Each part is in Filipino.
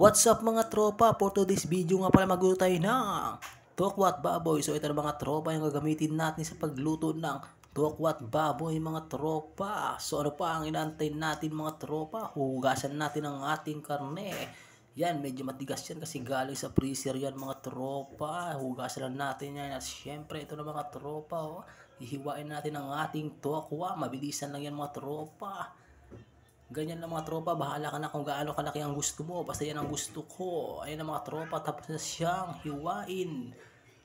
What's up mga tropa? For today's video nga pala magluto tayo ng tokwat baboy. So ito na mga tropa yung gagamitin natin sa pagluto ng tokwat baboy mga tropa. So ano pa ang inaantay natin mga tropa? Hugasan natin ang ating karne. Yan, medyo matigas yan kasi galing sa freezer yan mga tropa. Hugasan na natin yan. At syempre ito na mga tropa. Oh. Hihiwain natin ang ating tokwa. Mabilisan lang yan mga tropa. Ganyan lang mga tropa, bahala ka na kung gaano kalaki ang gusto mo. Basta yan ang gusto ko. Ayun na mga tropa, tapos na siyang hiwain.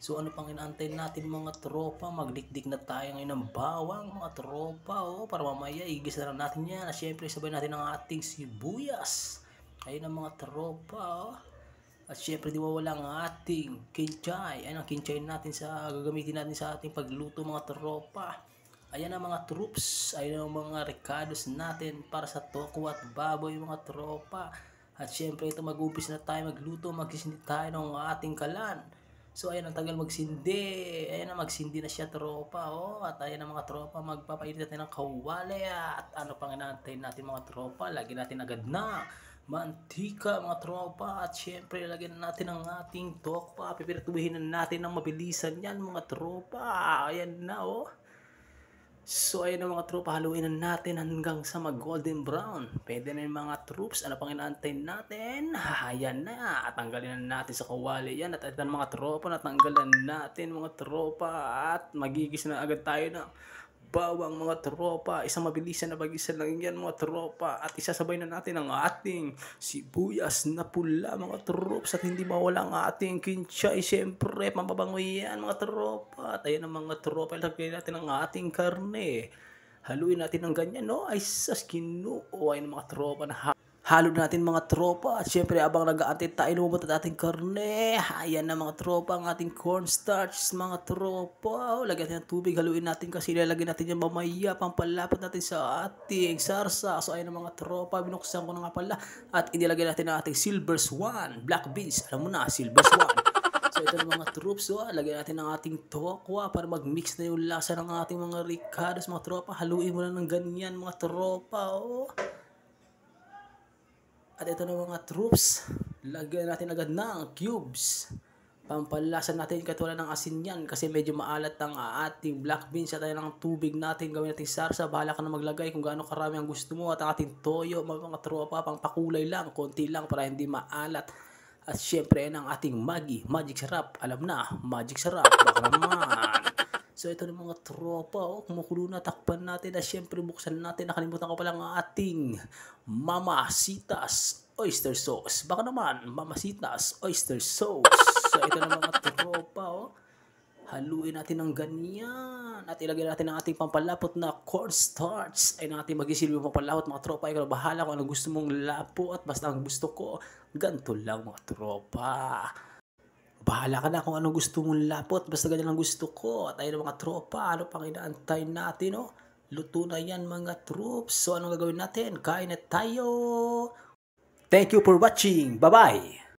So ano pang inaantay natin mga tropa? Magdikdik na tayo ngayon ng bawang mga tropa. Oh, para mamaya igisa na natin yan. At syempre sabay natin ang ating sibuyas. Ayun na mga tropa. Oh. At syempre di mawala ang ating kinchay. Ayun ang kinchay natin sa gagamitin natin sa ating pagluto mga tropa. Ayan ang mga troops, ayan ang mga recados natin para sa toko at baboy mga tropa. At syempre ito mag-umpis na tayo magluto, magsisindi tayo ng ating kalan. So ayan ang tagal magsindi, ayan ang magsindi na siya tropa. Oh. At ayan ang mga tropa, magpapainit natin ng kawali. At ano pang inaantay natin mga tropa, lagyan natin agad na mantika mga tropa. At syempre lagyan natin ang ating tokwa, pipirituhin na natin ng mabilisan yan mga tropa. Ayan na oh. So ayun na mga tropa, haluin na natin hanggang sa mag golden brown. Pwede na yung mga troops. Ano pang inaantay natin? Ayan na. Tanggalin na natin sa kawali yan. At ito mga tropa, natanggalan natin mga tropa. At magigis na agad tayo na bawang mga tropa. Isang mabilisan na bagisa lang yan mga tropa. At isasabay na natin ang ating sibuyas na pula mga tropa. At hindi mawala ang ating kinchay. Siyempre, mababango yan mga tropa. At ayan ang mga tropa. Ilagay natin ang ating karne. Haluin natin ng ganyan, no? Ay, sas kinuo. Ayun mga tropa na halo natin mga tropa. At syempre abang nag-aantay tayo lumabot at ating karne. Ayan na mga tropa ang ating cornstarch mga tropa. O, lagyan natin ng tubig. Haluin natin kasi ilalagay natin yung mamaya. Pampalapot natin sa ating sarsa. So ayan na mga tropa. Binuksan ko na nga pala. At inilagay natin ang ating silver swan. Black beans. Alam mo na, silver swan. So ito na mga troops. So, lagyan natin ang ating tokwa para mag-mix na yung lasa ng ating mga ricados mga tropa. Haluin mo na ng ganyan mga tropa. Oh. At ito na mga troops, lagyan natin agad ng cubes. Pampalasan natin kahit wala ng asin yan kasi medyo maalat ang ating black beans at tayo ng tubig natin. Gawin natin sarsa, bahala ka na maglagay kung gaano karami ang gusto mo. At ang ating toyo, mga tropa, pang pakulay lang, konti lang para hindi maalat. At syempre yan ang ating magic sarap. Alam na, magic sarap, baka naman. So ito na mga tropa, oh, kumukulo na, takpan natin at syempre buksan natin. Nakalimutan ko pala ang ating Mamasitas oyster sauce. Baka naman, Mamasitas oyster sauce. So ito na mga tropa, oh. Haluin natin ng ganyan. At ilagay natin ang ating pampalapot na cornstarch. Ay natin magisilbi pampalapot mga tropa. Ikaw bahala kung ano gusto mong lapot. Basta ang gusto ko, ganito lang mga tropa. Bahala ka na kung anong gusto mong lapot. Basta ganyan ang gusto ko. At ayun mga tropa, ano pang inaantay natin, oh? Luto na yan mga troops. So anong gagawin natin? Kain na tayo. Thank you for watching. Bye-bye.